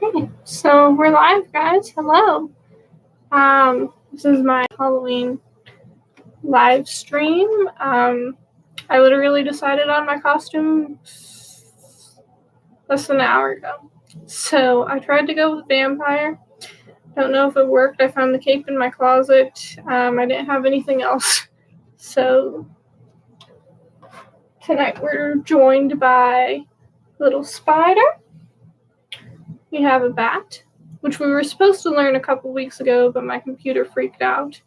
Okay, so we're live, guys. Hello. This is my Halloween live stream. I literally decided on my costume less than an hour ago. So I tried to go with vampire. Don't know if it worked. I found the cape in my closet. I didn't have anything else. So tonight we're joined by little spider. We have a bat, which we were supposed to learn a couple weeks ago, but my computer freaked out.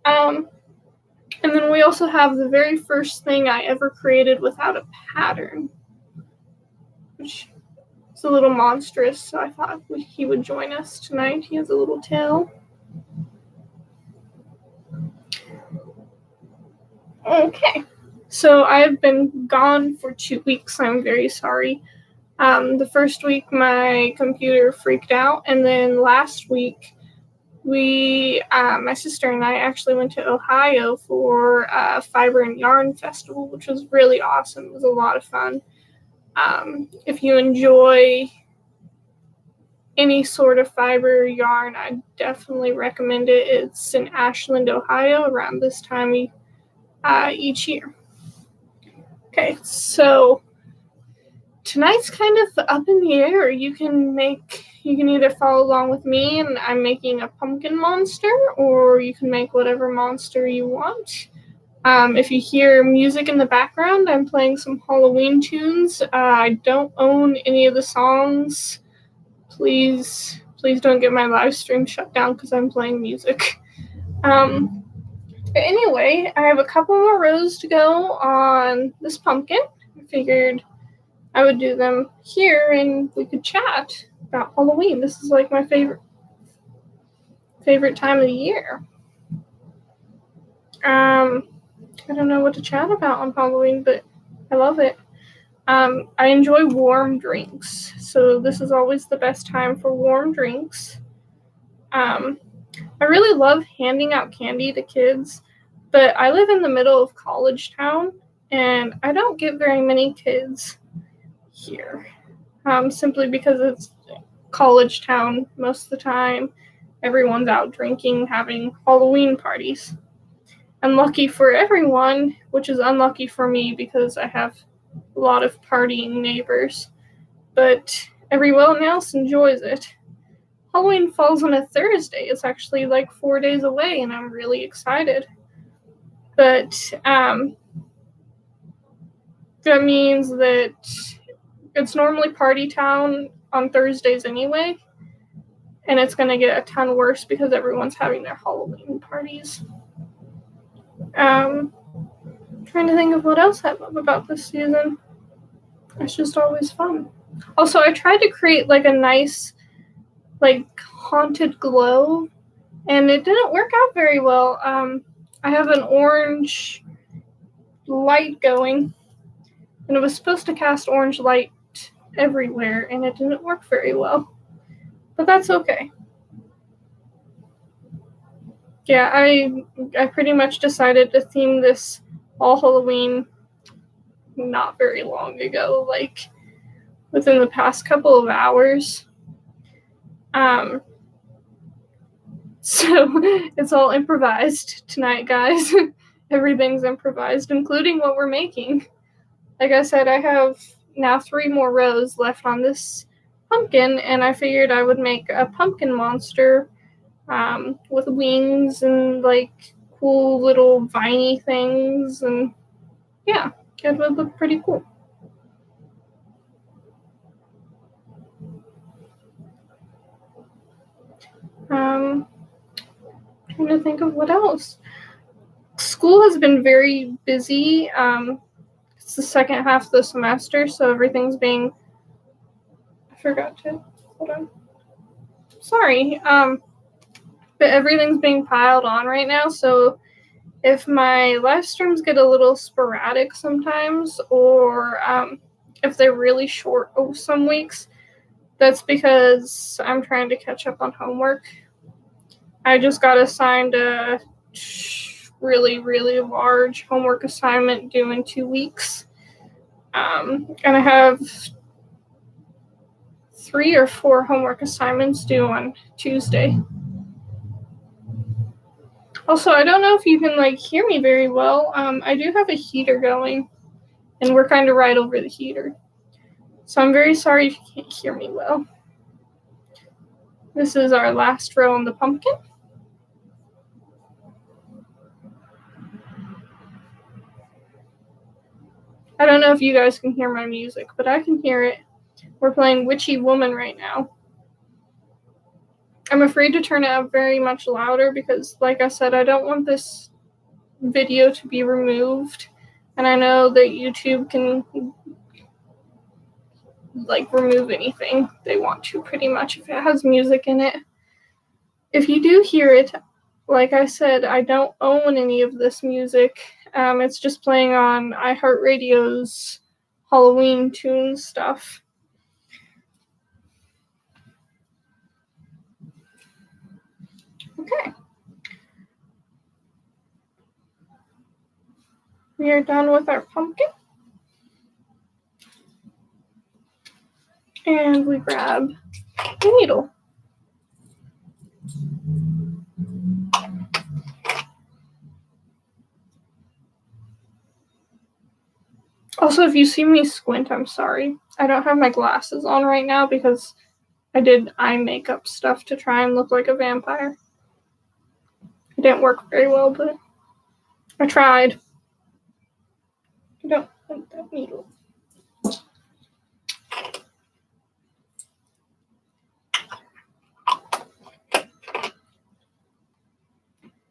And then we also have the very first thing I ever created without a pattern, which is a little monstrous, so I thought he would join us tonight. He has a little tail. Okay, so I've been gone for 2 weeks. I'm very sorry. The first week my computer freaked out, and then last week my sister and I actually went to Ohio for a Fiber and Yarn Festival, which was really awesome. It was a lot of fun. If you enjoy any sort of fiber yarn, I definitely recommend it. It's in Ashland, Ohio, around this time each year. Okay, so tonight's kind of up in the air. You can either follow along with me, and I'm making a pumpkin monster, or you can make whatever monster you want. If you hear music in the background, I'm playing some Halloween tunes. I don't own any of the songs. Please don't get my live stream shut down because I'm playing music. But anyway, I have a couple more rows to go on this pumpkin. I figured I would do them here and we could chat about Halloween. This is like my favorite time of the year. I don't know what to chat about on Halloween, but I love it. I enjoy warm drinks, so this is always the best time for warm drinks. I really love handing out candy to kids, but I live in the middle of college town, and I don't get very many kids here, simply because it's college town most of the time. Everyone's out drinking, having Halloween parties. Unlucky for everyone, which is unlucky for me because I have a lot of partying neighbors, but everyone else enjoys it. Halloween falls on a Thursday. It's actually like 4 days away, and I'm really excited. But that means that it's normally party town on Thursdays anyway, and it's going to get a ton worse because everyone's having their Halloween parties. Trying to think of what else I love about this season. It's just always fun. Also, I tried to create like a nice haunted glow, and it didn't work out very well. I have an orange light going, and it was supposed to cast orange light everywhere, and it didn't work very well. But that's okay. Yeah, I pretty much decided to theme this all Halloween not very long ago, like within the past couple of hours. So it's all improvised tonight, guys. Everything's improvised, including what we're making. Like I said, I have now 3 more rows left on this pumpkin, and I figured I would make a pumpkin monster with wings and like cool little viney things, and yeah, it would look pretty cool. Trying to think of what else. School has been very busy. It's the second half of the semester, so everything's being. I forgot to hold on. Sorry. But everything's being piled on right now, so if my live streams get a little sporadic sometimes, or if they're really short some weeks, that's because I'm trying to catch up on homework. I just got assigned a really, really large homework assignment due in 2 weeks. And I have 3 or 4 homework assignments due on Tuesday. Also, I don't know if you can hear me very well. I do have a heater going, and we're kind of right over the heater. So I'm very sorry if you can't hear me well. This is our last row on the pumpkin. I don't know if you guys can hear my music, but I can hear it. We're playing Witchy Woman right now. I'm afraid to turn it up very much louder because, like I said, I don't want this video to be removed. And I know that YouTube can remove anything they want to pretty much if it has music in it. If you do hear it, like I said, I don't own any of this music. It's just playing on iHeartRadio's Halloween tune stuff. Okay. We are done with our pumpkin. And we grab the needle. Also, if you see me squint, I'm sorry. I don't have my glasses on right now because I did eye makeup stuff to try and look like a vampire. It didn't work very well, but I tried. I don't want that needle.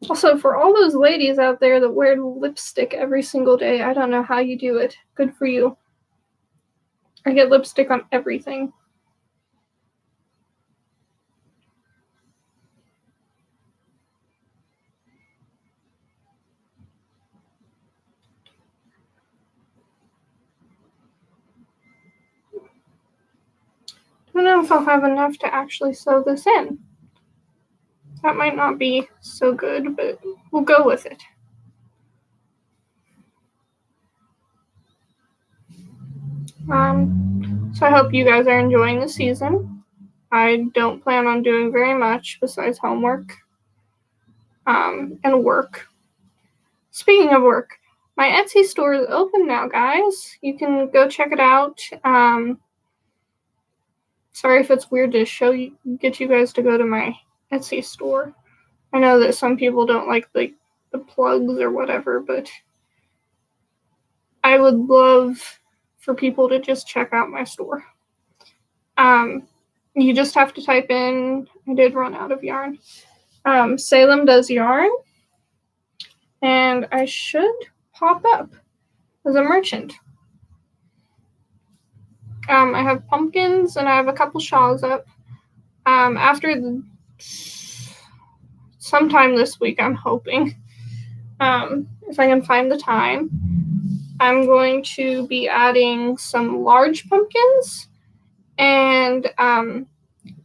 Also, for all those ladies out there that wear lipstick every single day, I don't know how you do it. Good for you. I get lipstick on everything. I don't know if I'll have enough to actually sew this in. That might not be so good, but we'll go with it. So I hope you guys are enjoying the season. I don't plan on doing very much besides homework and work. Speaking of work, my Etsy store is open now, guys. You can go check it out. Sorry if it's weird to get you guys to go to my Etsy store. I know that some people don't like the plugs or whatever, but I would love for people to just check out my store. You just have to type in, I did run out of yarn, Salem Does Yarn, and I should pop up as a merchant. I have pumpkins and I have a couple shawls up. Sometime this week, I'm hoping, if I can find the time, I'm going to be adding some large pumpkins and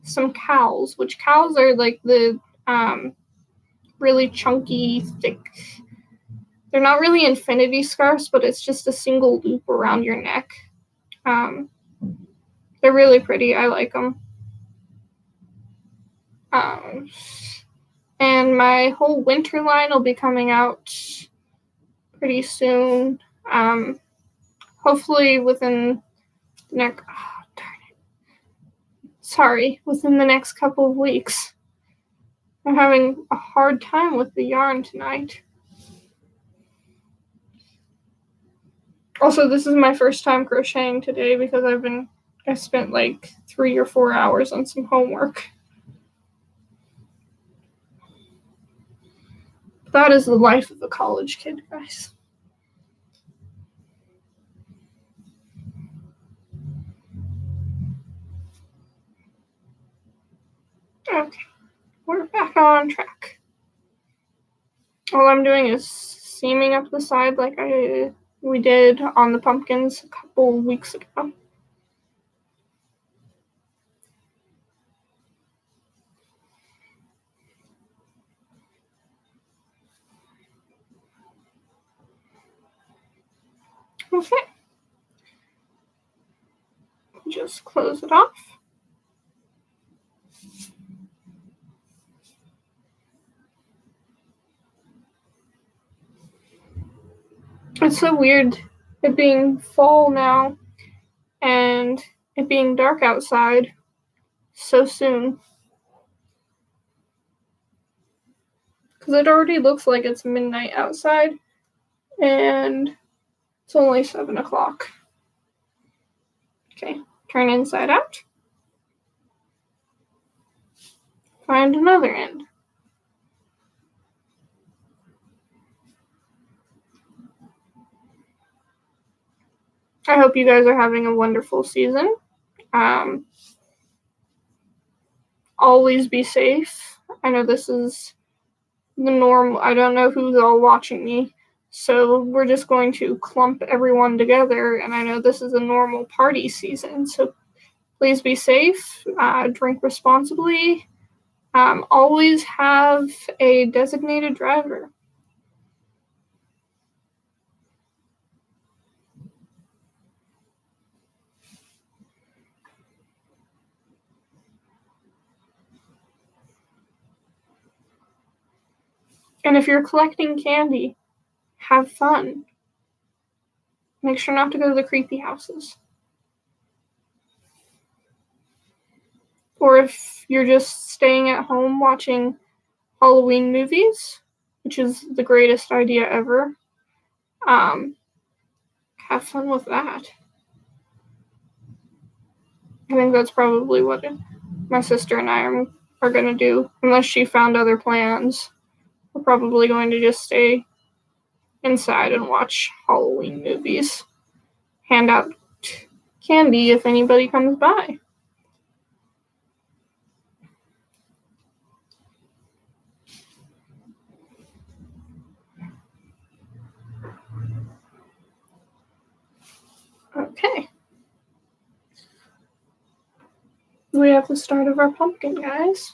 some cowls, which cowls are like the really chunky, thick. They're not really infinity scarves, but it's just a single loop around your neck. They're really pretty. I like them. And my whole winter line will be coming out pretty soon. Hopefully within the next... within the next couple of weeks. I'm having a hard time with the yarn tonight. Also, this is my first time crocheting today because I spent 3 or 4 hours on some homework. That is the life of a college kid, guys. Okay, we're back on track. All I'm doing is seaming up the side like we did on the pumpkins a couple weeks ago. Okay. Just close it off. It's so weird it being fall now and it being dark outside so soon. Because it already looks like it's midnight outside and it's only 7 o'clock. Okay, turn inside out. Find another end. I hope you guys are having a wonderful season. Always be safe. I know this is the norm. I don't know who's all watching me, so we're just going to clump everyone together, and I know this is a normal party season, so please be safe, drink responsibly, always have a designated driver. And if you're collecting candy, have fun. Make sure not to go to the creepy houses. Or if you're just staying at home watching Halloween movies, which is the greatest idea ever, have fun with that. I think that's probably what my sister and I are going to do, unless she found other plans. We're probably going to just stay inside and watch Halloween movies. Hand out candy if anybody comes by. Okay. We have the start of our pumpkin, guys.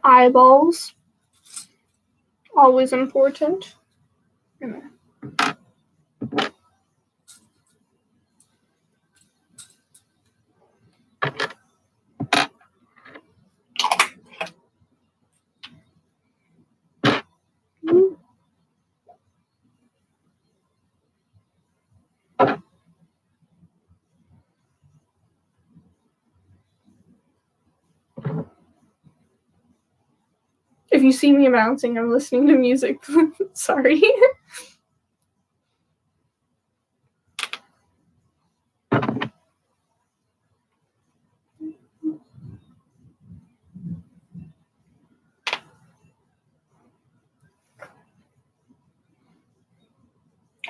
Eyeballs. Always important. If you see me bouncing, I'm listening to music. Sorry.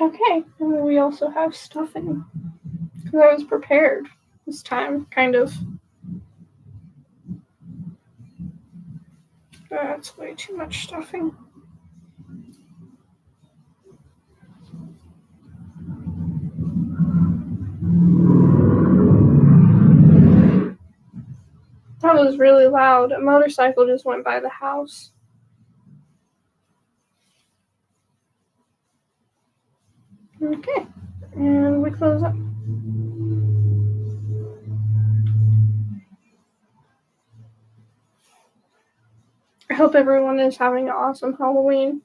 Okay, and then we also have stuffing. Because I was prepared this time, kind of. That's way too much stuffing. That was really loud. A motorcycle just went by the house. Okay, and we close up. I hope everyone is having an awesome Halloween.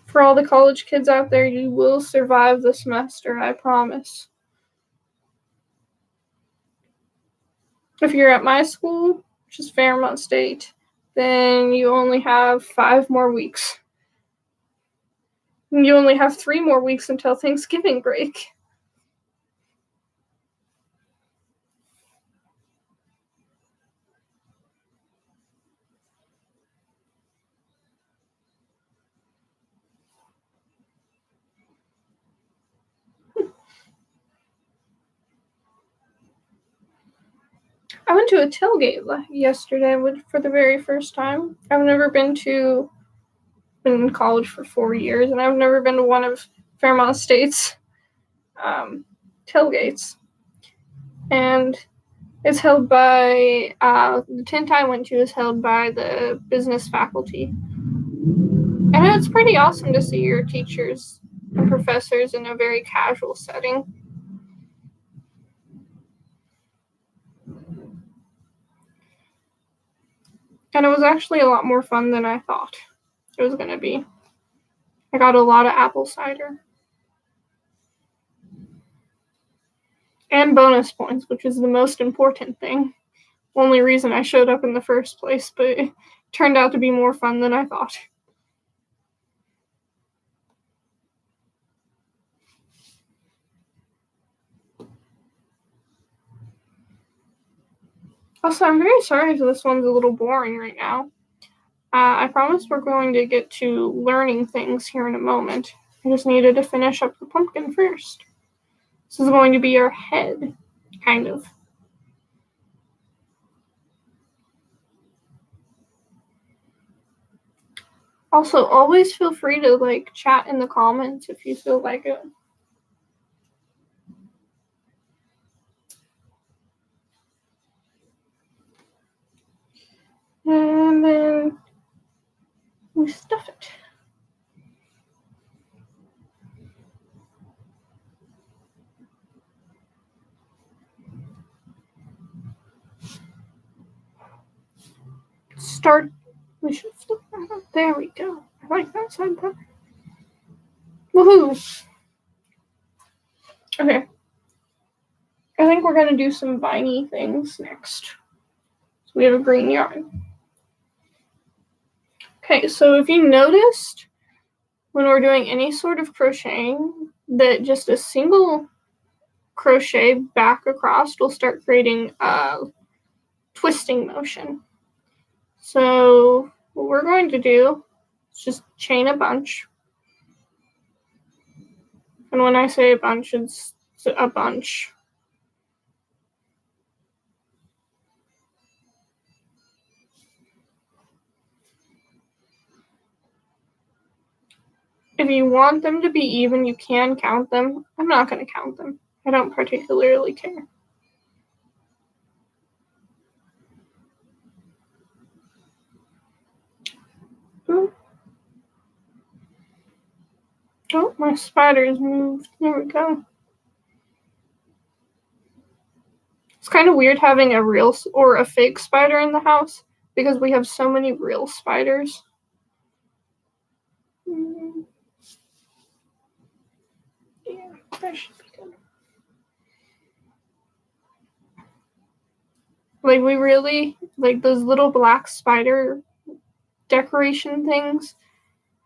For all the college kids out there, you will survive the semester, I promise. If you're at my school, which is Fairmont State, then you only have 5 more weeks. And you only have 3 more weeks until Thanksgiving break. I went to a tailgate yesterday for the very first time. I've never been in college for 4 years, and I've never been to one of Fairmont State's tailgates. And it's held by, the tent I went to is held by the business faculty. And it's pretty awesome to see your teachers and professors in a very casual setting. And it was actually a lot more fun than I thought it was going to be. I got a lot of apple cider. And bonus points, which is the most important thing. Only reason I showed up in the first place, but it turned out to be more fun than I thought. Also, I'm very sorry if this one's a little boring right now. I promise we're going to get to learning things here in a moment. I just needed to finish up the pumpkin first. This is going to be our head, kind of. Also, always feel free to chat in the comments if you feel like it. And then we stuff it. We should flip that up. There we go. I like that side better. Woohoo! Okay. I think we're going to do some viney things next. So we have a green yarn. Okay, so if you noticed when we're doing any sort of crocheting that just a single crochet back across will start creating a twisting motion. So what we're going to do is just chain a bunch. And when I say a bunch, it's a bunch. If you want them to be even, you can count them. I'm not going to count them. I don't particularly care. Ooh. Oh, my spider's moved. There we go. It's kind of weird having a real or a fake spider in the house because we have so many real spiders. Yeah, that should be good. We really, those little black spider decoration things,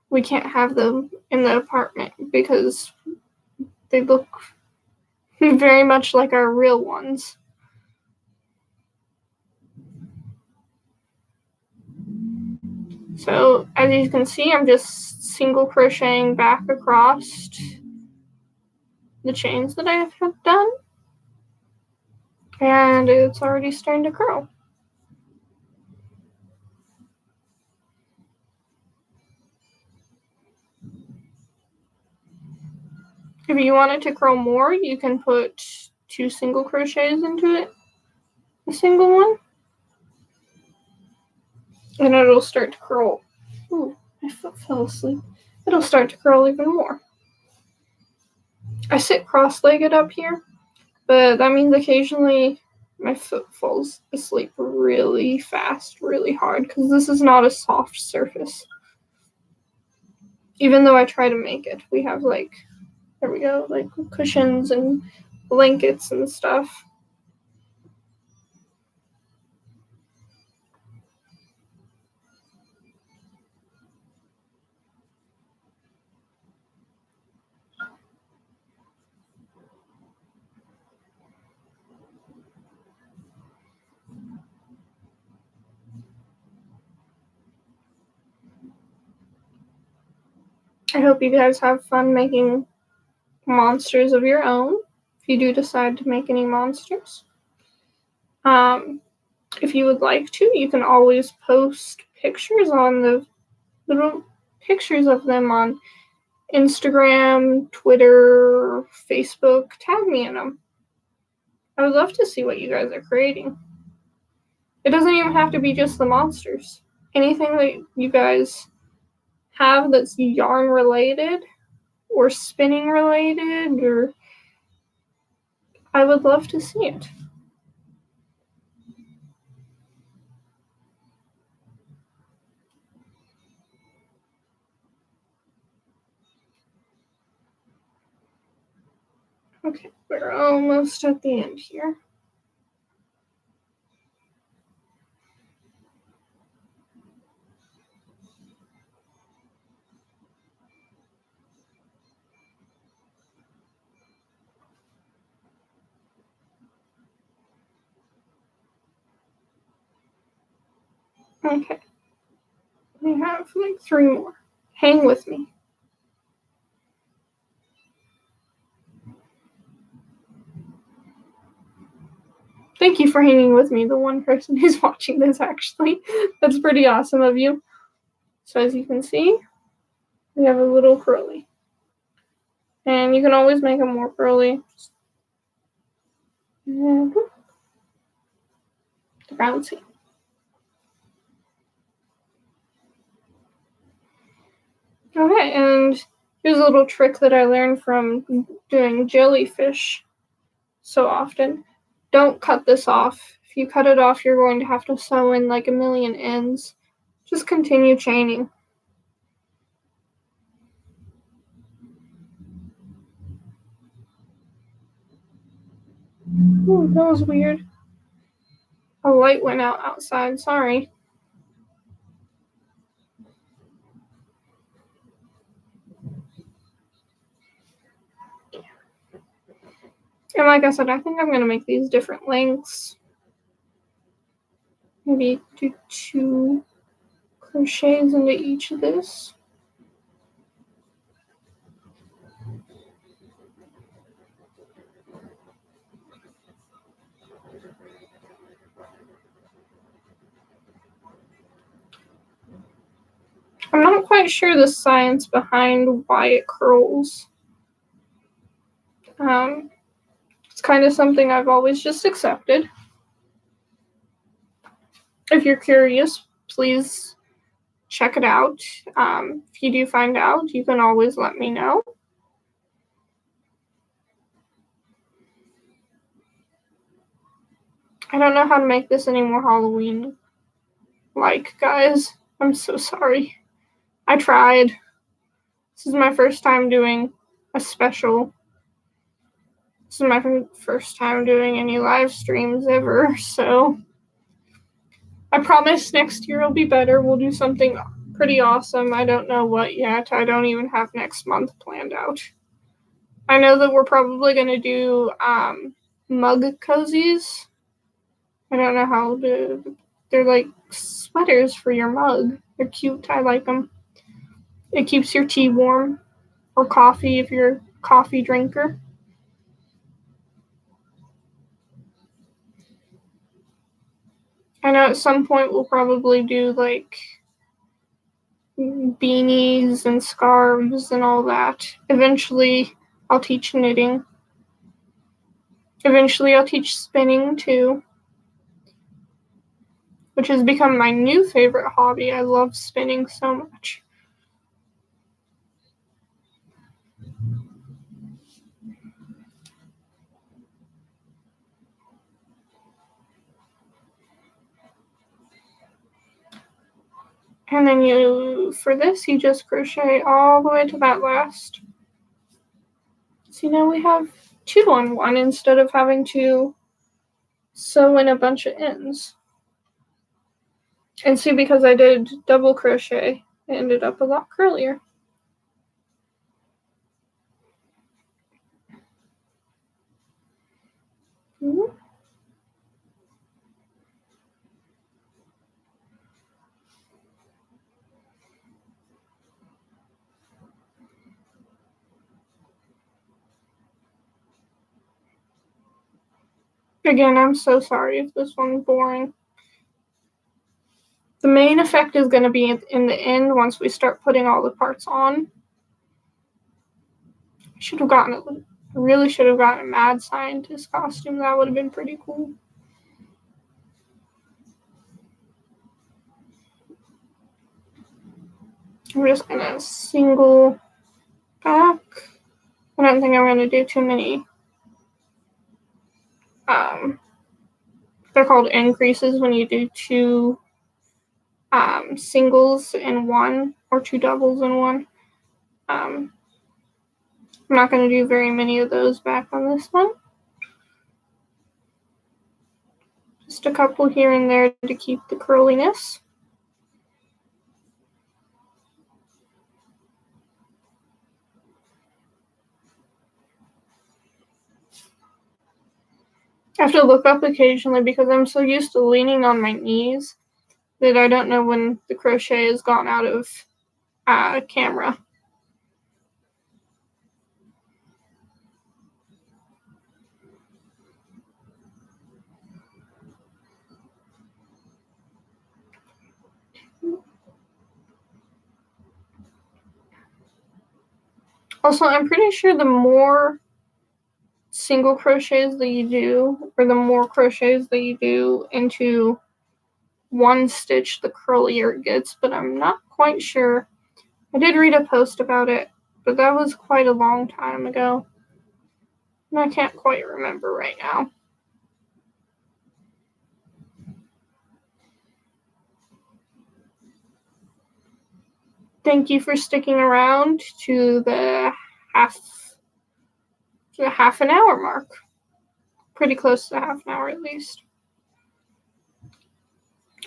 we can't have them in the apartment because they look very much like our real ones. So as you can see, I'm just single crocheting back across the chains that I have done. And it's already starting to curl. If you want it to curl more, you can put 2 single crochets into it, a single one, and it'll start to curl. Ooh, my foot fell asleep. It'll start to curl even more. I sit cross-legged up here, but that means occasionally my foot falls asleep really fast, really hard, because this is not a soft surface. Even though I try to make it. We have there we go, cushions and blankets and stuff. I hope you guys have fun making monsters of your own, if you do decide to make any monsters. If you would like to, you can always post pictures on the little pictures of them on Instagram, Twitter, Facebook. Tag me in them. I would love to see what you guys are creating. It doesn't even have to be just the monsters. Anything that you guys have that's yarn related or spinning related, or I would love to see it. Okay, we're almost at the end here. Okay, we have like 3 more. Hang with me. Thank you for hanging with me, the one person who's watching this, actually. That's pretty awesome of you. So as you can see, we have a little curly. And you can always make them more curly. And bouncy. Okay, and here's a little trick that I learned from doing jellyfish so often. Don't cut this off. If you cut it off, you're going to have to sew in like a million ends. Just continue chaining. Ooh, that was weird. A light went out outside, sorry. And like I said, I think I'm going to make these different lengths. Maybe do 2 crochets into each of this. I'm not quite sure the science behind why it curls. It's kind of something I've always just accepted. If you're curious, please check it out. If you do find out, you can always let me know. I don't know how to make this any more Halloween-like, guys. I'm so sorry. I tried. This is my first time doing a special. This is my first time doing any live streams ever, so I promise next year will be better. We'll do something pretty awesome. I don't know what yet. I don't even have next month planned out. I know that we're probably going to do mug cozies. I don't know how to. They're like sweaters for your mug. They're cute. I like them. It keeps your tea warm, or coffee if you're a coffee drinker. I know at some point we'll probably do like beanies and scarves and all that. Eventually, I'll teach knitting. Eventually, I'll teach spinning too, which has become my new favorite hobby. I love spinning so much. And then for this, you just crochet all the way to that last. See, now we have 2 on 1 instead of having to sew in a bunch of ends. And see, because I did double crochet, it ended up a lot curlier. Mm-hmm. Again, I'm so sorry if this one's boring. The main effect is going to be in the end once we start putting all the parts on. I really should have gotten a mad scientist costume. That would have been pretty cool. I'm just going to single back. I don't think I'm going to do too many. They're called increases when you do 2 singles in one or 2 doubles in one. I'm not going to do very many of those back on this one. Just a couple here and there to keep the curliness. I have to look up occasionally because I'm so used to leaning on my knees that I don't know when the crochet has gone out of camera. Also, I'm pretty sure the more single crochets that you do, or the more crochets that you do into one stitch, the curlier it gets, but I'm not quite sure. I did read a post about it, but that was quite a long time ago, and I can't quite remember right now. Thank you for sticking around to the half an hour mark. Pretty close to half an hour at least.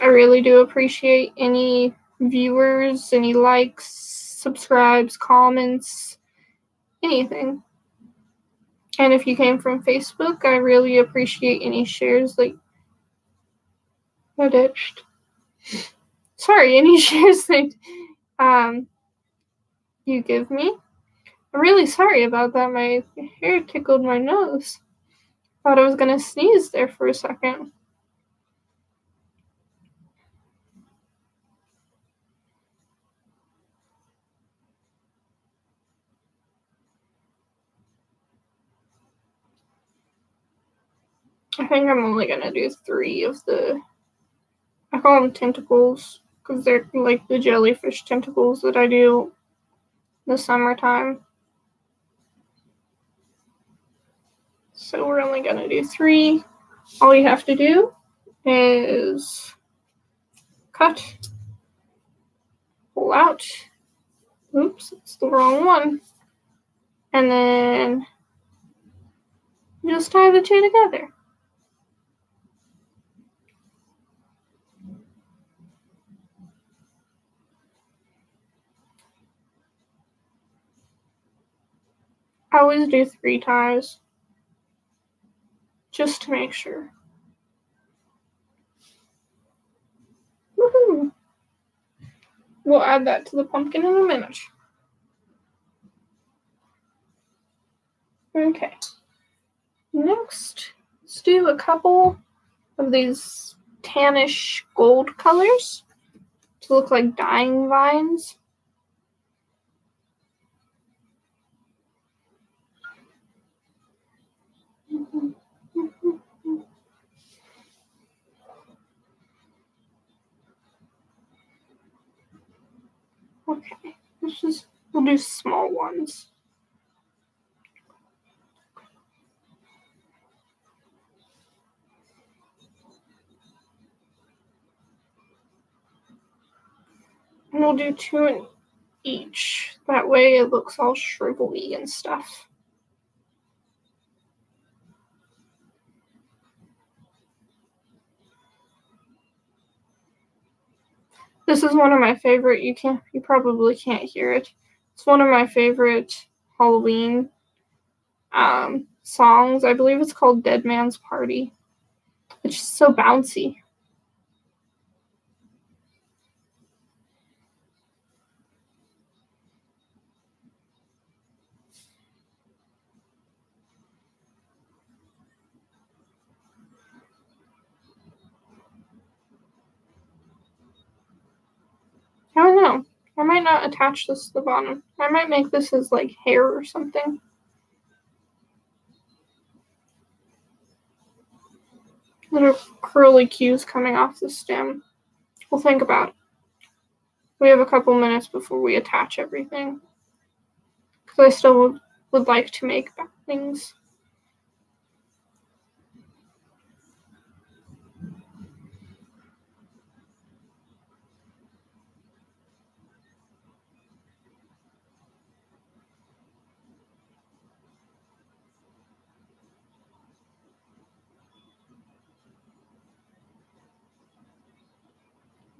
I really do appreciate any viewers, any likes, subscribes, comments, anything. And if you came from Facebook, I really appreciate any shares that any shares that you give me. I'm really sorry about that. My hair tickled my nose. Thought I was gonna sneeze there for a second. I think I'm only gonna do 3 of the, I call them tentacles because they're like the jellyfish tentacles that I do in the summertime. So we're only gonna do 3. All you have to do is cut, pull out. Oops, it's the wrong one. And then just tie the 2 together. I always do 3 ties, just to make sure. Woohoo! We'll add that to the pumpkin in a minute. Okay. Next, let's do a couple of these tannish gold colors to look like dying vines. Okay, we'll do small ones. And we'll do 2 in each. That way it looks all shrivelly and stuff. This is one of my favorite, you probably can't hear it. It's one of my favorite Halloween songs. I believe it's called Dead Man's Party. It's just so bouncy. I don't know. I might not attach this to the bottom. I might make this as like hair or something. Little curly cues coming off the stem. We'll think about it. We have a couple minutes before we attach everything. Because I still would like to make things.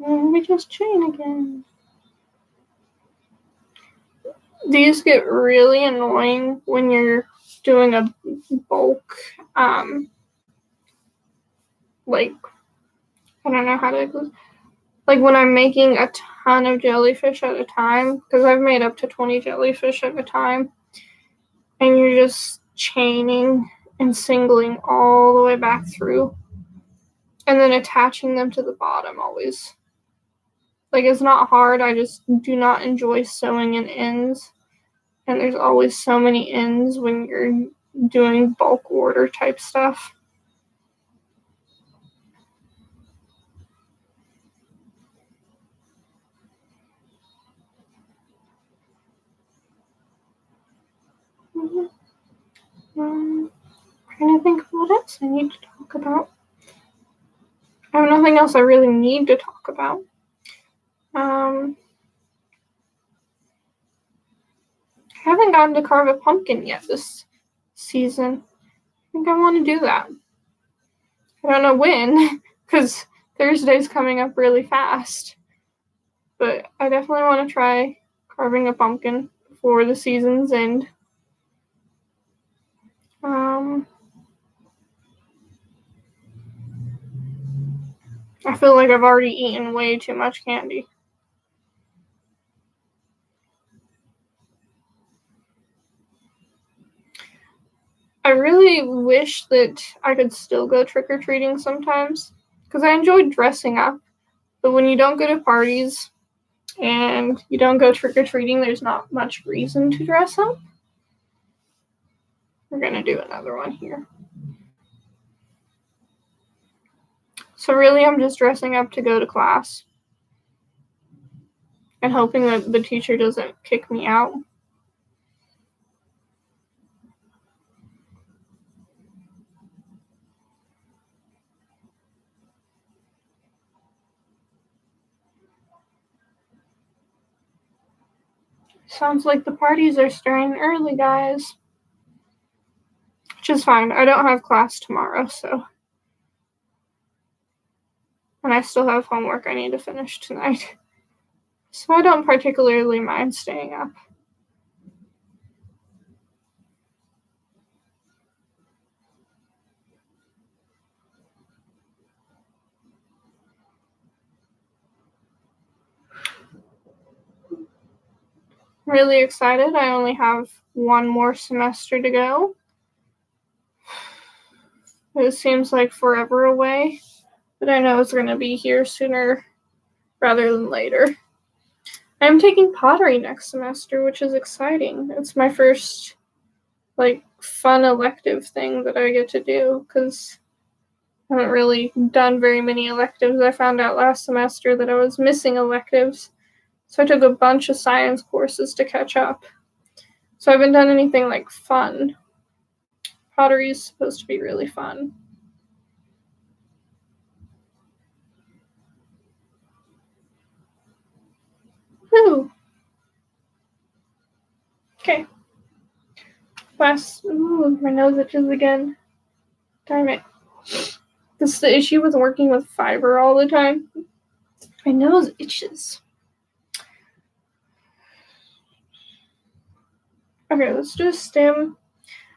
And we just chain again. These get really annoying when you're doing a bulk, like, I don't know how to, like when I'm making a ton of jellyfish at a time, because I've made up to 20 jellyfish at a time, and you're just chaining and singling all the way back through, and then attaching them to the bottom always. Like, it's not hard, I just do not enjoy sewing in ends, and there's always so many ends when you're doing bulk order type stuff. Trying to think of what else I need to talk about. I have nothing else I really need to talk about. I haven't gotten to carve a pumpkin yet this season. I think I want to do that. I don't know when, because Thursday's coming up really fast. But I definitely want to try carving a pumpkin before the season's end. I feel like I've already eaten way too much candy. I really wish that I could still go trick-or-treating sometimes, because I enjoy dressing up. But when you don't go to parties and you don't go trick-or-treating, there's not much reason to dress up. We're going to do another one here. So really, I'm just dressing up to go to class and hoping that the teacher doesn't kick me out. Sounds like the parties are starting early, guys. Which is fine. I don't have class tomorrow, so. And I still have homework I need to finish tonight. So I don't particularly mind staying up. Really excited. I only have one more semester to go. It seems like forever away, but I know it's going to be here sooner rather than later. I'm taking pottery next semester, which is exciting. It's my first, fun elective thing that I get to do, because I haven't really done very many electives. I found out last semester that I was missing electives, so I took a bunch of science courses to catch up. So I haven't done anything fun. Pottery is supposed to be really fun. Woo! Okay. My nose itches again. Darn it. This is the issue with working with fiber all the time. My nose itches. Okay, let's do a stem.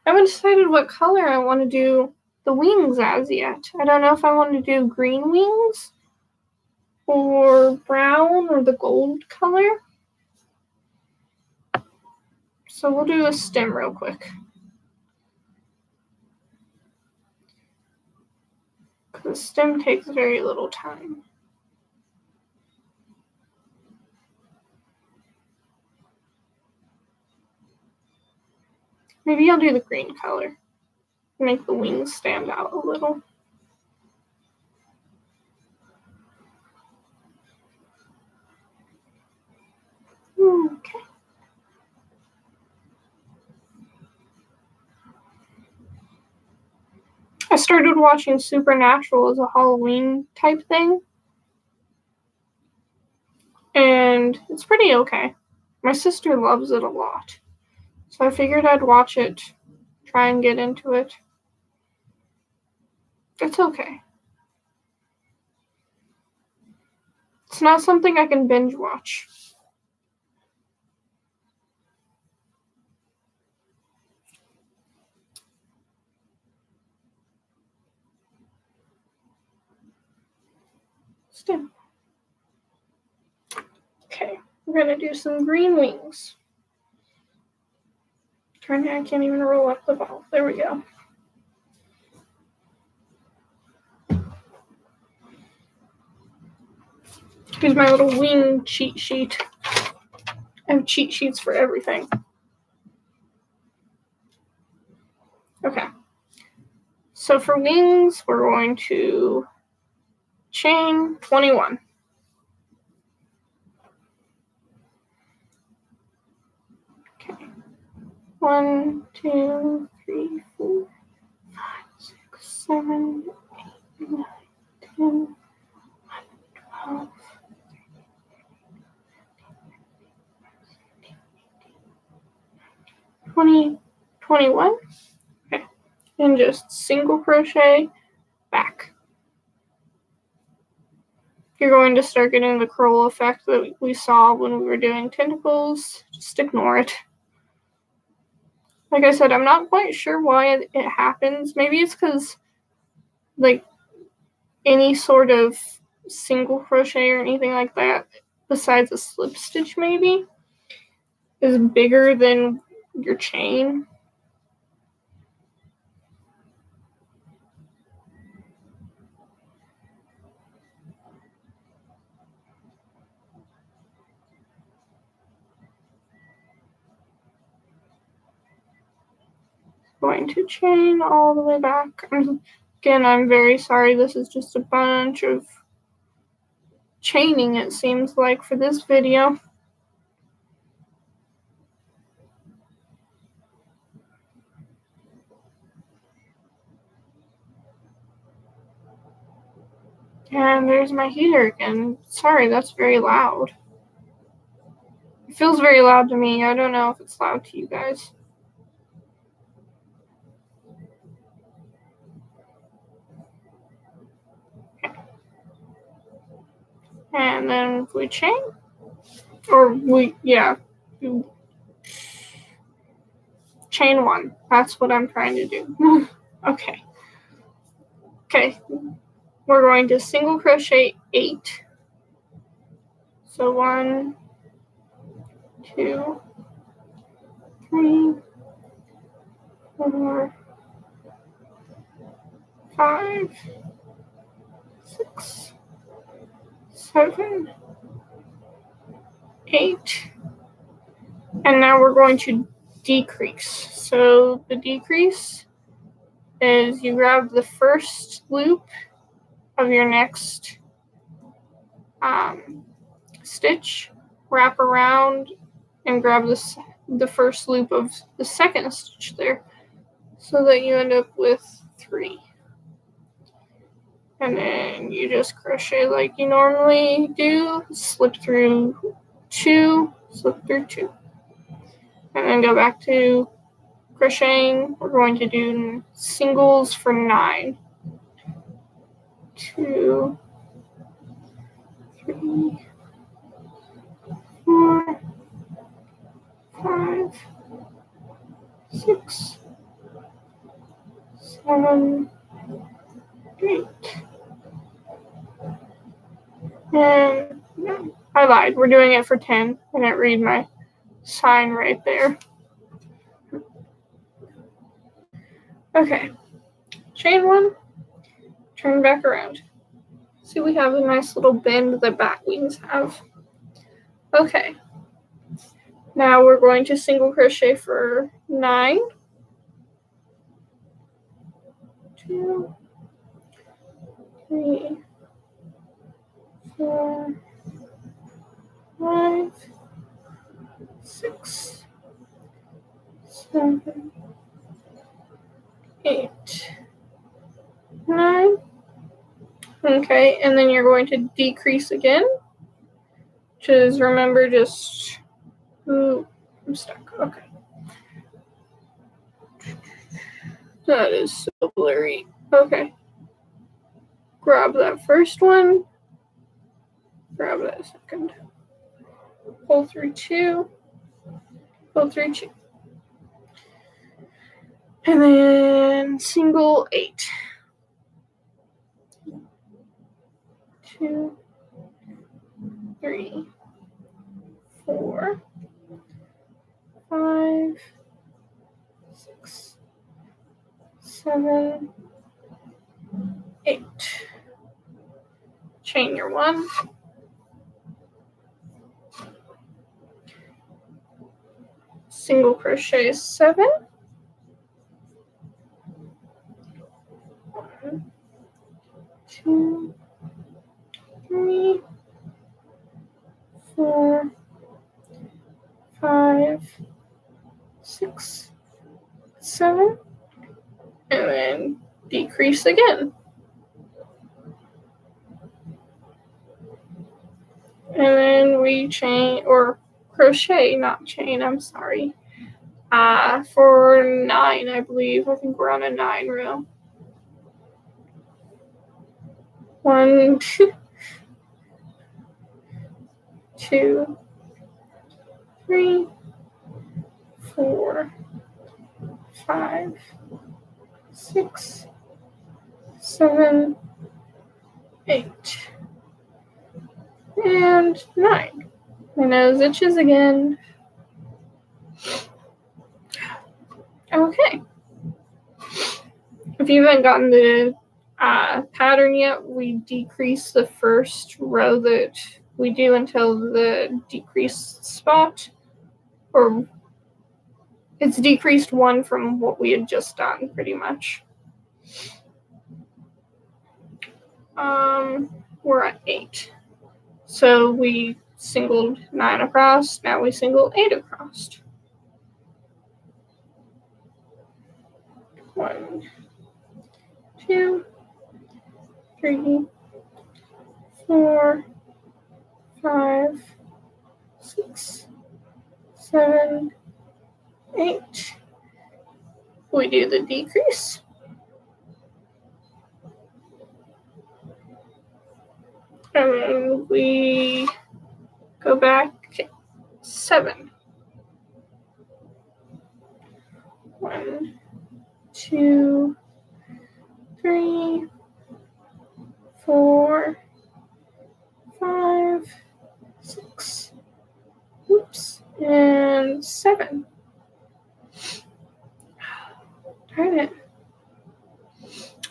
I haven't decided what color I want to do the wings as yet. I don't know if I want to do green wings or brown or the gold color. So we'll do a stem real quick. The stem takes very little time. Maybe I'll do the green color. Make the wings stand out a little. Okay. I started watching Supernatural as a Halloween type thing. And it's pretty okay. My sister loves it a lot. So I figured I'd watch it, try and get into it. It's okay. It's not something I can binge watch. Still. Okay, we're gonna do some green wings. I can't even roll up the ball. There we go. Here's my little wing cheat sheet. I have cheat sheets for everything. Okay. So for wings, we're going to chain 21. Okay. 1, 2, 3, 4, 5, 6, 7, 8, 9, 10, 12, 20, 21. Okay. And just single crochet back. You're going to start getting the curl effect that we saw when we were doing tentacles. Just ignore it. Like I said, I'm not quite sure why it happens. Maybe it's because, like, any sort of single crochet or anything like that, besides a slip stitch maybe, is bigger than your chain. Going to chain all the way back. Again, I'm very sorry. This is just a bunch of chaining, it seems like, for this video. And there's my heater again. Sorry, that's very loud. It feels very loud to me. I don't know if it's loud to you guys. Okay. And then we chain. Chain 1. That's what I'm trying to do. Okay. Okay. We're going to single crochet 8. So 1, 2, 3, 4, 5, 6, 7, 8. And now we're going to decrease. So the decrease is you grab the first loop of your next stitch, wrap around, and grab the first loop of the second stitch there, so that you end up with 3. And then you just crochet like you normally do, slip through 2, slip through 2, and then go back to crocheting. We're going to do singles for 9. 2, 3, 4, 5, 6, 7, 8. And no, I lied. We're doing it for 10. I didn't read my sign right there. Okay. Chain 1. Turn back around. See, we have a nice little bend the bat wings have. Okay. Now we're going to single crochet for 9. 2, 3, 4, 5, 6, 7, 8, 9. Okay, and then you're going to decrease again. Which is, remember, just... Ooh, I'm stuck. Okay. That is so blurry. Okay. Grab that first one. grab that a second. Pull through 2, pull through 2. And then single 8. 2, 3, 4, 5, 6, 7, 8. Chain your 1. Single crochet 7. 1, 2, 3, 4, 5, 6, 7, and then decrease again. And then we chain, or crochet, not chain, I'm sorry. For 9, I believe. I think we're on a 9 row. 1, 2, 3, 4, 5, 6, 7, 8, and 9. My nose itches again. Okay. If you haven't gotten the pattern yet, we decrease the first row that we do until the decreased spot, or it's decreased 1 from what we had just done, pretty much. We're at 8. So we singled 9 across, now we single 8 across. 1, 2, 3, 4, 5, 6, 7, 8. We do the decrease. And then we go back 7. 1, 2, 3, 4, 5, 6, and 7. Darn it.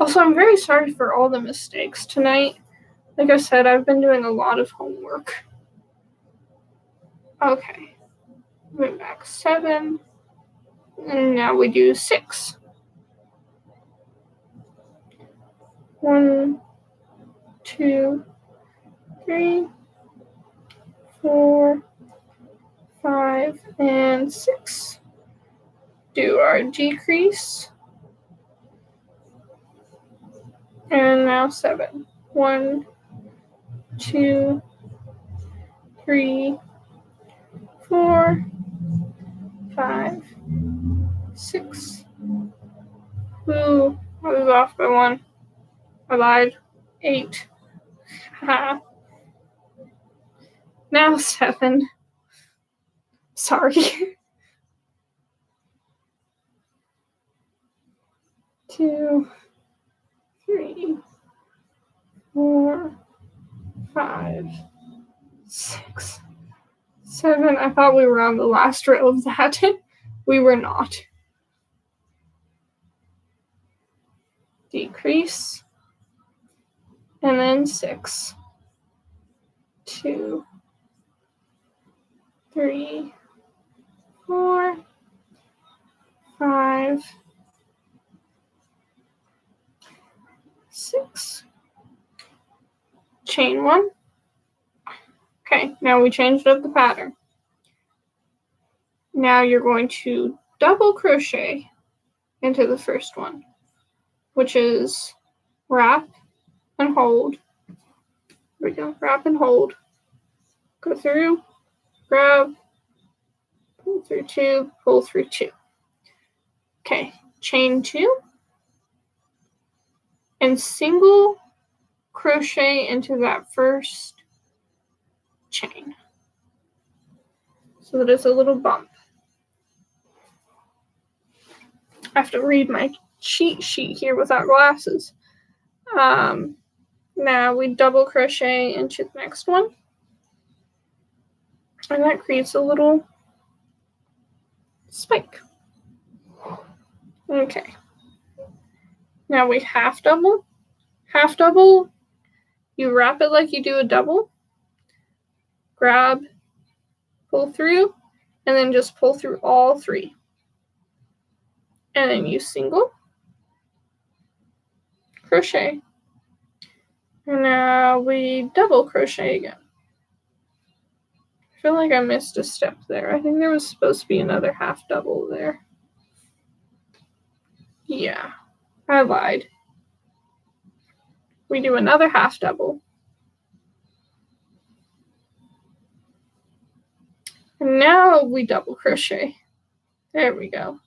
Also, I'm very sorry for all the mistakes tonight. Like I said, I've been doing a lot of homework. Okay. Went back 7. And now we do 6. 1, 2, 3, 4, 5, and 6. Do our decrease. And now 7. 1, 2, 3, 4, 5, 6. Ooh, I was off by 1. I lied. 8. Now 7. Sorry. 2, 3, 4, 5, 6, 7. I thought we were on the last row of that. We were not. Decrease. And then 6. 2, 3, 4, 5, 6. Chain 1. Okay, now we changed up the pattern. Now you're going to double crochet into the first one, which is wrap and hold. Here we go, wrap and hold. Go through, grab, pull through 2, pull through 2. Okay, chain 2 and single crochet into that first chain so that it's a little bump. I have to read my cheat sheet here without glasses. Now we double crochet into the next one, and that creates a little spike. Okay. Now we half double. Half double, you wrap it like you do a double, grab, pull through, and then just pull through all three. And then you single, crochet. And now we double crochet again. I feel like I missed a step there. I think there was supposed to be another half double there. Yeah, I lied. We do another half double. And now we double crochet. There we go.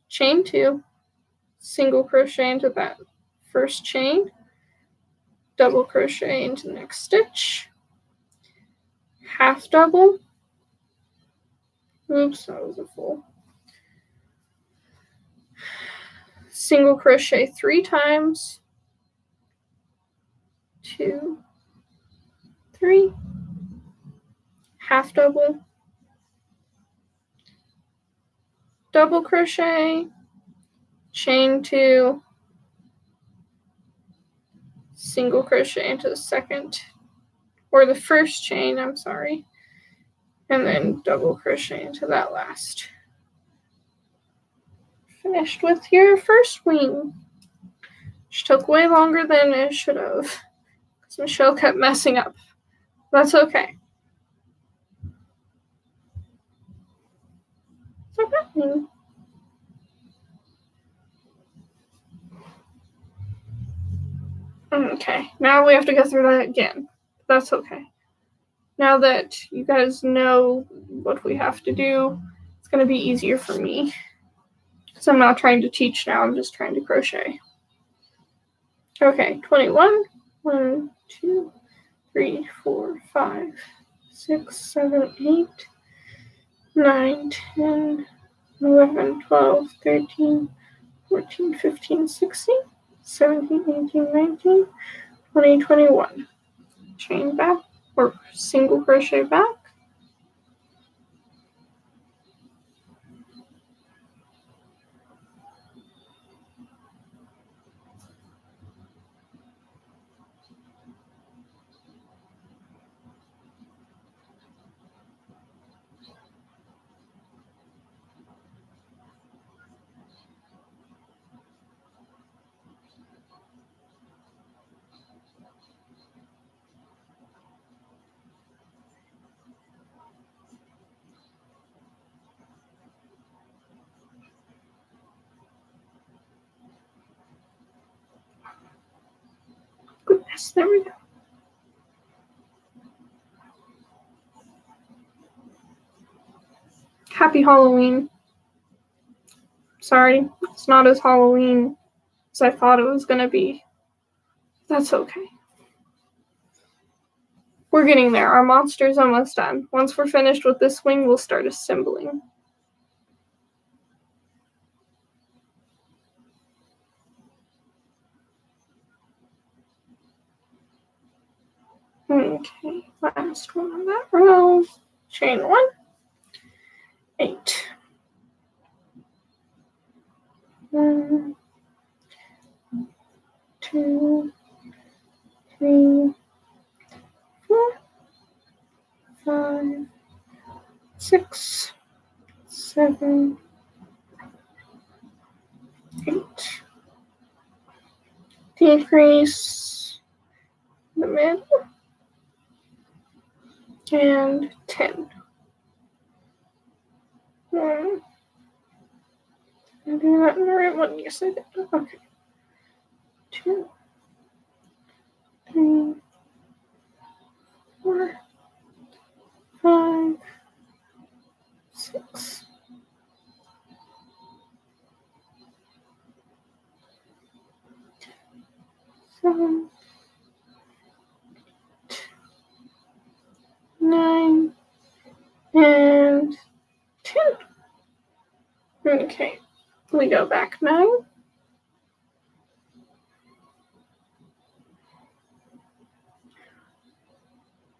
Chain 2, single crochet into that first chain, double crochet into the next stitch, half double. Oops, that was a full. Single crochet 3 times, 2, 3, half double, double crochet, chain 2, single crochet into the second, or the first chain, I'm sorry, and then double crochet into that last. Finished with your first wing, which took way longer than it should have, because Michelle kept messing up. That's okay. What's happening? Okay, now we have to go through that again. That's okay. Now that you guys know what we have to do, it's going to be easier for me. Because I'm not trying to teach now, I'm just trying to crochet. Okay, 21. 1, 2, 3, 4, 5, 6, 7, 8, 9, 10, 11, 12, 13, 14, 15, 16, 17, 18, 19, 20, 21. Chain back, or single crochet back. Goodness, there we go. Happy Halloween. Sorry, it's not as Halloween as I thought it was going to be. That's okay. We're getting there. Our monster's almost done. Once we're finished with this wing, we'll start assembling. Okay, last one on that row. Chain 1, 8. 1, 2, 3, 4, 5, 6, 7, 8. Decrease the middle. And 10. 1. Did I do that in the right one? Yes, I did. Okay. 2, 3, 4, 5, 6, 7, 9, Okay, we go back 9.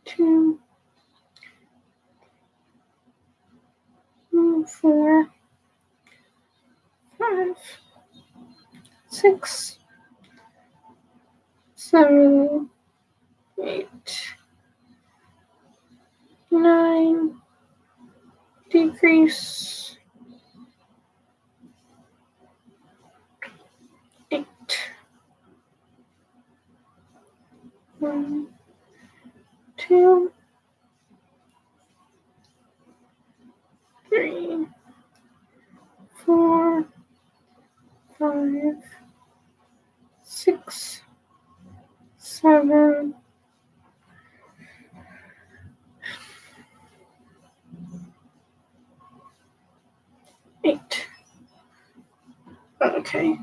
2, 4, 5, 6, 7, 8, 9, decrease, 8, 1, 2, 3, 4, 5, 6, 7, 8. Okay.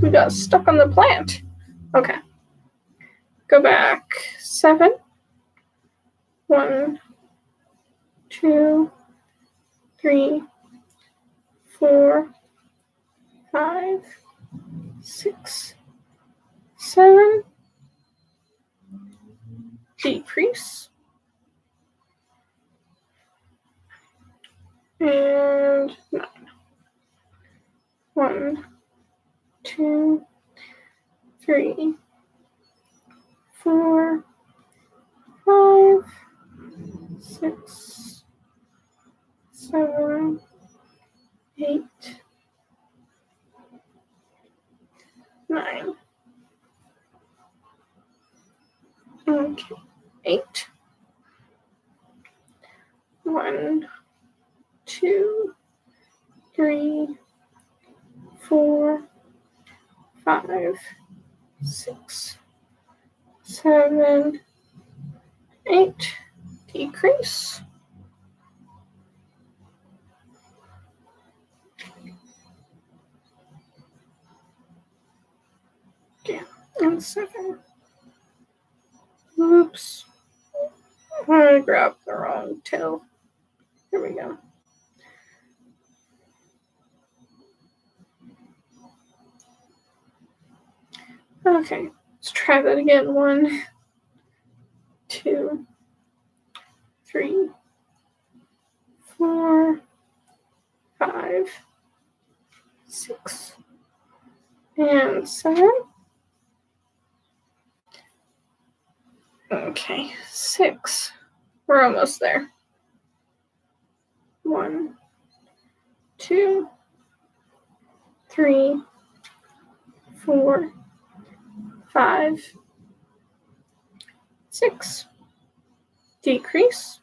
We got stuck on the plant. Okay. Go back 7. 1, 2, 3, 4, 5, 6, 7. Decrease. And 9. 1, 2, 3, 4, 5, 6, 7, 8, 9. Okay, 8. 1, 2, 3, 4, 5, 6, 7, 8. Decrease. Okay, and 7. Oops. I grabbed the wrong tail. Here we go. Okay, let's try that again. 1, 2, 3, 4, 5, 6, and 7. Okay, 6. We're almost there. 1, 2, 3, 4, 5, 6. Decrease.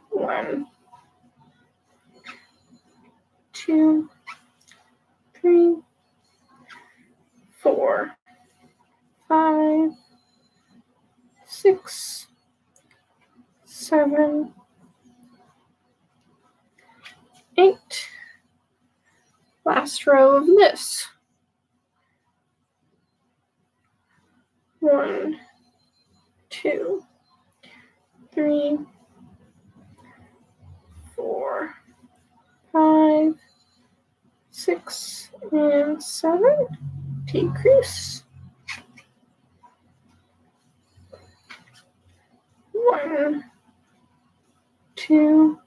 1, 2, 3, 4, 5, 6, 7, 8. Last row of this. 1, 2, 3, 4, 5, 6, and 7. Decrease. 1, 2,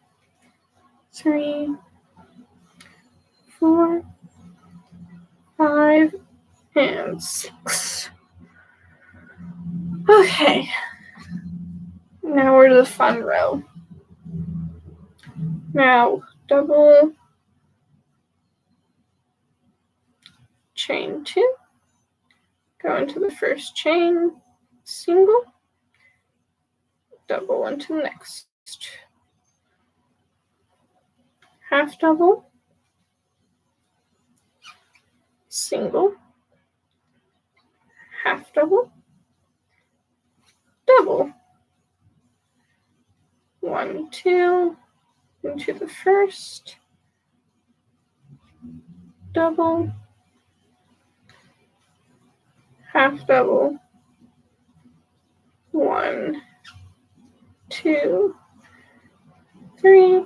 3, 4, 5, and 6. Okay. Now we're to the fun row. Now double, chain 2, go into the first chain, single, double into the next. Half double, single, half double, double. 1, 2, into the first, double, half double, 1, 2, 3,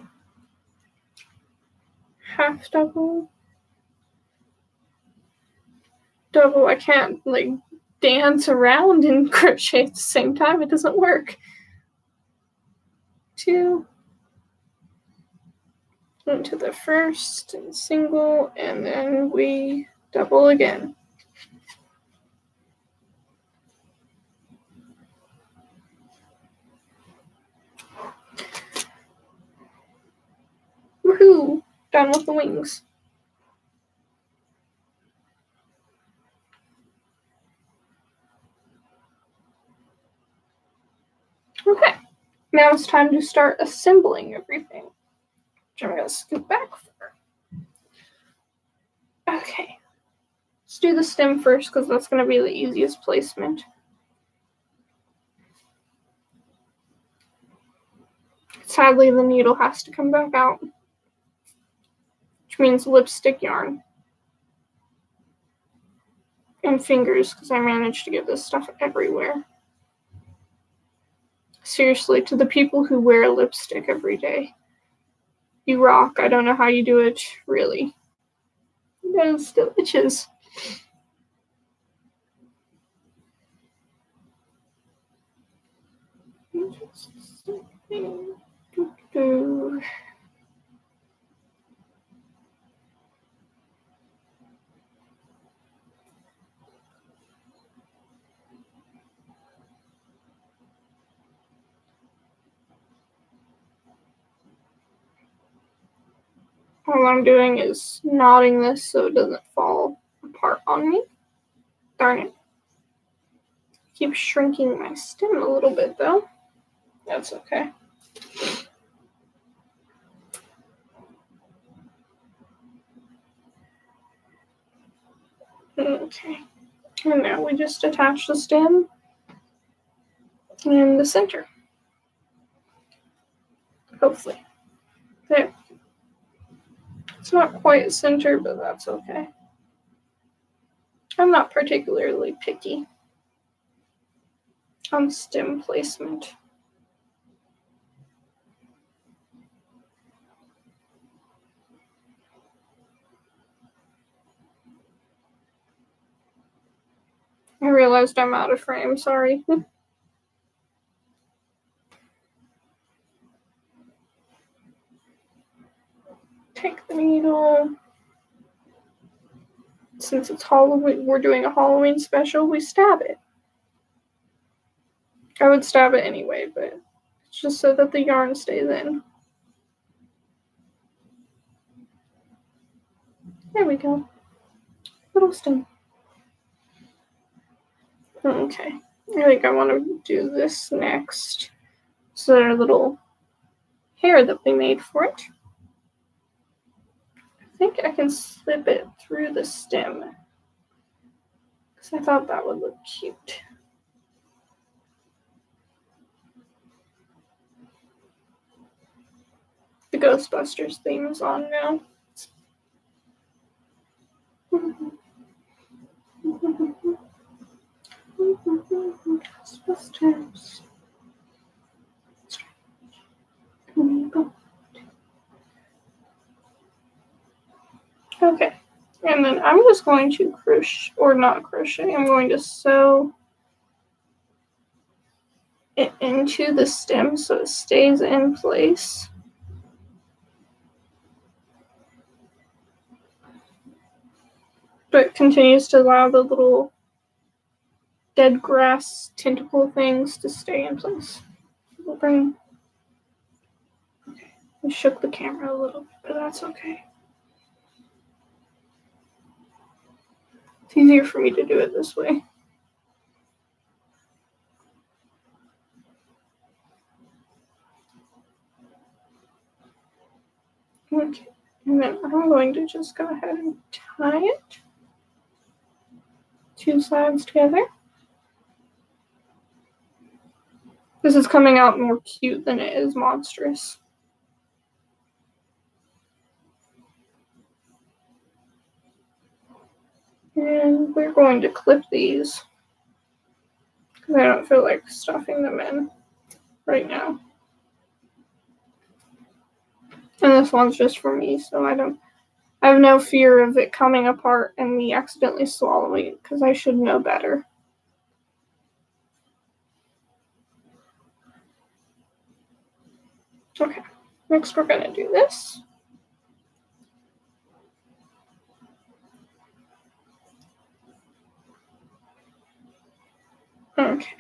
half double, double. I can't like dance around and crochet at the same time. It doesn't work. 2, into the first and single, and then we double again. Woohoo! Done with the wings. Okay, now it's time to start assembling everything, which I'm going to scoot back for. Okay, let's do the stem first because that's going to be the easiest placement. Sadly, the needle has to come back out, which means lipstick yarn. And fingers, because I managed to get this stuff everywhere. Seriously, to the people who wear lipstick every day, you rock. I don't know how you do it, really. It still itches. All I'm doing is knotting this so it doesn't fall apart on me. Darn it. Keep shrinking my stem a little bit though. That's okay. Okay. And now we just attach the stem in the center. Hopefully. There. It's not quite center, but that's okay. I'm not particularly picky on stem placement. I realized I'm out of frame, sorry. Take the needle. Since it's Halloween, we're doing a Halloween special, we stab it. I would stab it anyway, but it's just so that the yarn stays in. There we go. Little stem. Okay. I think I want to do this next. So our little hair that we made for it. I think I can slip it through the stem, because I thought that would look cute. The Ghostbusters theme is on now. Ghostbusters. Okay, and then I'm just going to crochet, or not crochet, I'm going to sew it into the stem so it stays in place. But continues to allow the little dead grass tentacle things to stay in place. We'll bring. Okay, I shook the camera a little bit, but that's okay. It's easier for me to do it this way. Okay, and then I'm going to just go ahead and tie it. Two sides together. This is coming out more cute than it is monstrous. And we're going to clip these, because I don't feel like stuffing them in right now. And this one's just for me, so I have no fear of it coming apart and me accidentally swallowing it, because I should know better. Okay, next we're going to do this. Okay.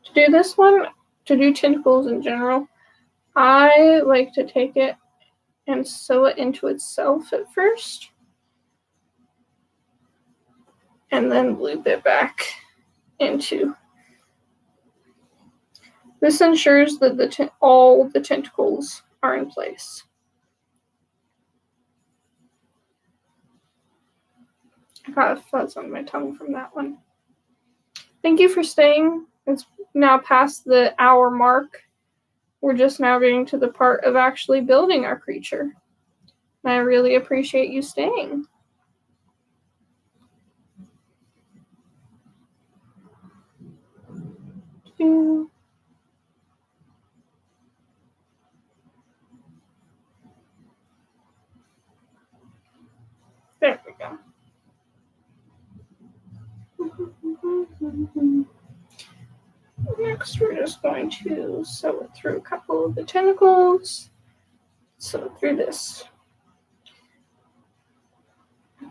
To do this one, to do tentacles in general, I like to take it and sew it into itself at first, and then loop it back into. This ensures that all the tentacles are in place. I got a fuzz on my tongue from that one. Thank you for staying. It's now past the hour mark. We're just now getting to the part of actually building our creature. And I really appreciate you staying. There we go. Next, we're just going to sew it through a couple of the tentacles. Sew through this.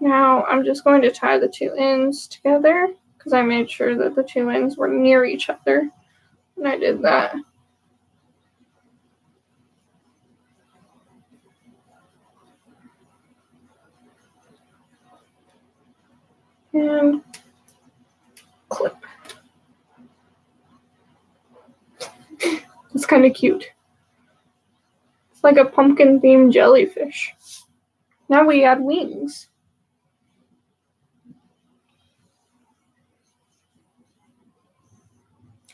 Now, I'm just going to tie the two ends together because I made sure that the two ends were near each other when I did that. And clip. It's kind of cute. It's like a pumpkin-themed jellyfish. Now we add wings.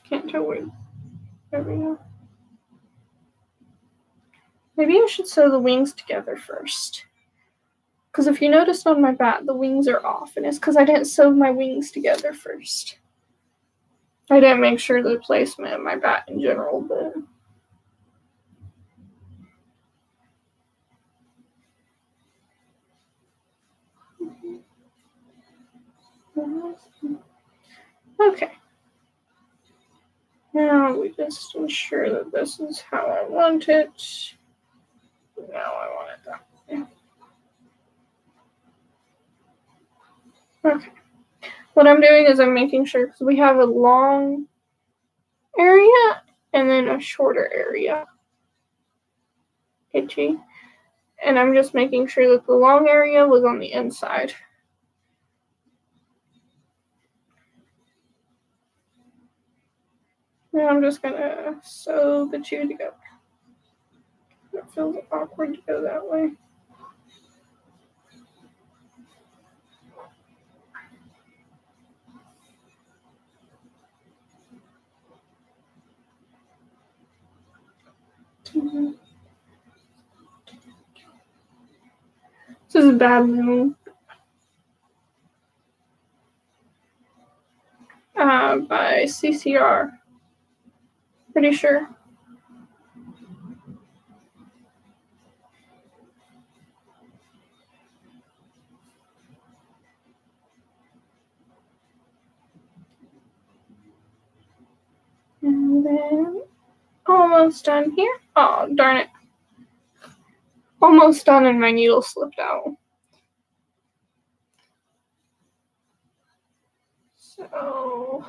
Can't tell where. There we go. Maybe I should sew the wings together first. Because if you noticed on my bat, the wings are off, and it's because I didn't sew my wings together first. I didn't make sure the placement of my bat in general, but... Okay. Now we just ensure that this is how I want it. Now I want it that way. Okay. What I'm doing is I'm making sure, because we have a long area and then a shorter area. Itchy. And I'm just making sure that the long area was on the inside. Now I'm just gonna sew the two together. It feels awkward to go that way. This is a bad move. By CCR. Pretty sure. And then almost done here. Oh, darn it. Almost done and my needle slipped out. So,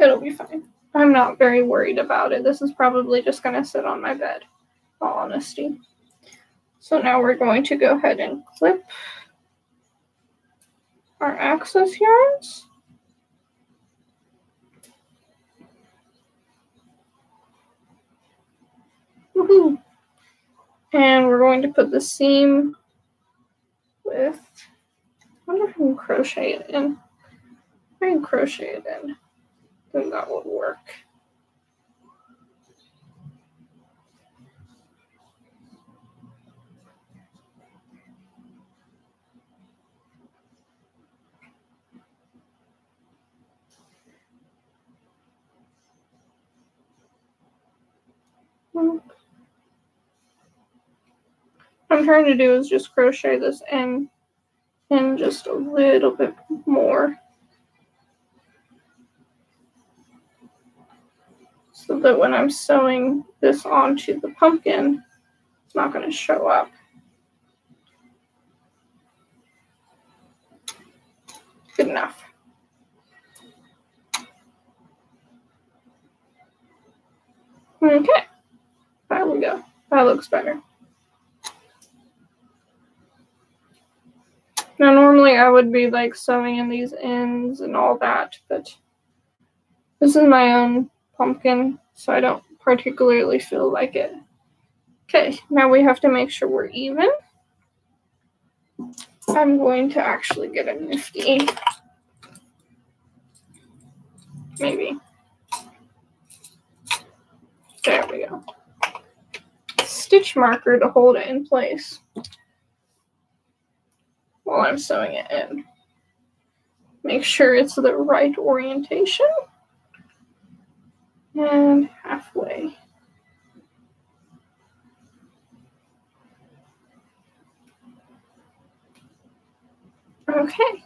it'll be fine. I'm not very worried about it. This is probably just going to sit on my bed, in all honesty. So now we're going to go ahead and clip our excess yarns. Woohoo! And we're going to put the seam with, I wonder if I can crochet it in. If I can crochet it in, then that would work. What I'm trying to do is just crochet this in just a little bit more, so that when I'm sewing this onto the pumpkin, it's not going to show up. Good enough. Okay, there we go. That looks better. Now, normally I would be like sewing in these ends and all that, but this is my own pumpkin, so I don't particularly feel like it. Okay, now we have to make sure we're even. I'm going to actually get a nifty, maybe. There we go. Stitch marker to hold it in place while I'm sewing it in. Make sure it's the right orientation. And halfway. Okay.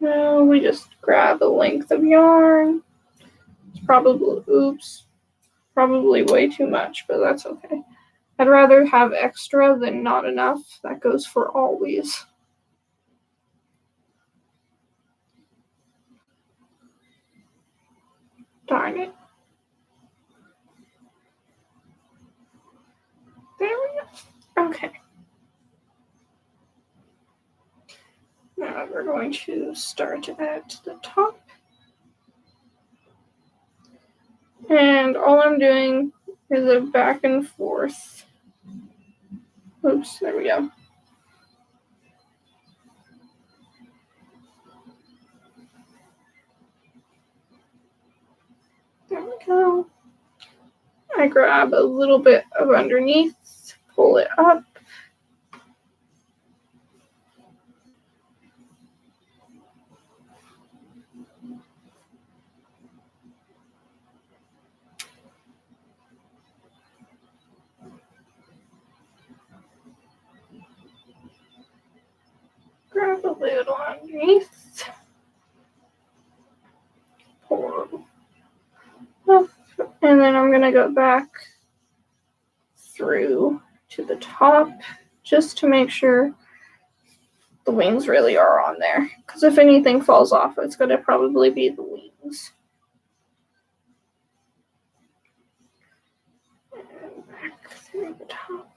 Now we just grab a length of yarn. It's probably way too much, but that's okay. I'd rather have extra than not enough. That goes for always. Darn it. There we go. Okay. Now we're going to start at the top. And all I'm doing is a back and forth. Oops, there we go. There we go. I grab a little bit of underneath, pull it up. Grab a little underneath. Pull up. And then I'm going to go back through to the top just to make sure the wings really are on there. Because if anything falls off, it's going to probably be the wings. And back through the top.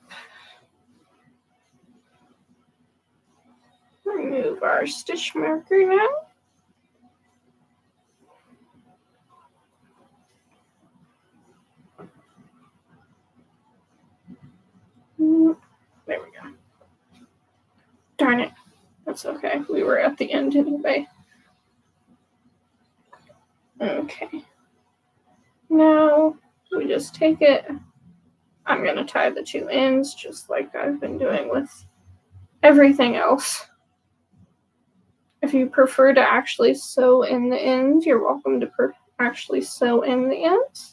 Remove our stitch marker now. There we go. Darn it. That's okay. We were at the end anyway. Okay. Now we just take it. I'm going to tie the two ends just like I've been doing with everything else. If you prefer to actually sew in the ends, you're welcome to actually sew in the ends.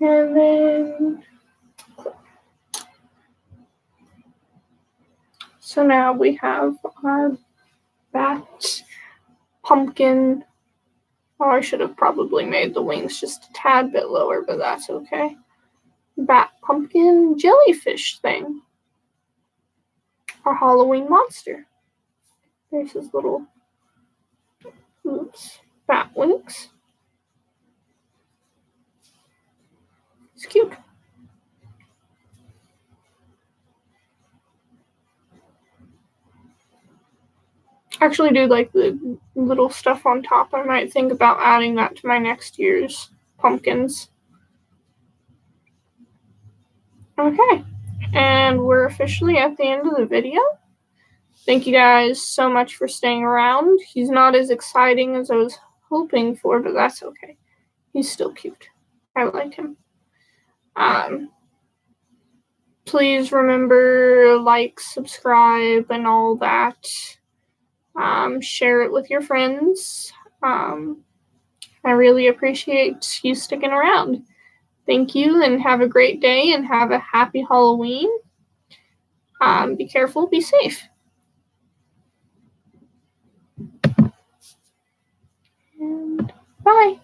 And then, so now we have our bat pumpkin. Oh, I should have probably made the wings just a tad bit lower, but that's okay. Bat pumpkin jellyfish thing. Our Halloween monster. There's his little bat wings. It's cute. I actually do like the little stuff on top. I might think about adding that to my next year's pumpkins. Okay, and we're officially at the end of the video. Thank you guys so much for staying around. He's not as exciting as I was hoping for, but that's okay. He's still cute. I like him. Please remember, like, subscribe, and all that. Share it with your friends. I really appreciate you sticking around. Thank you, and have a great day, and have a happy Halloween. Be careful, be safe. And bye.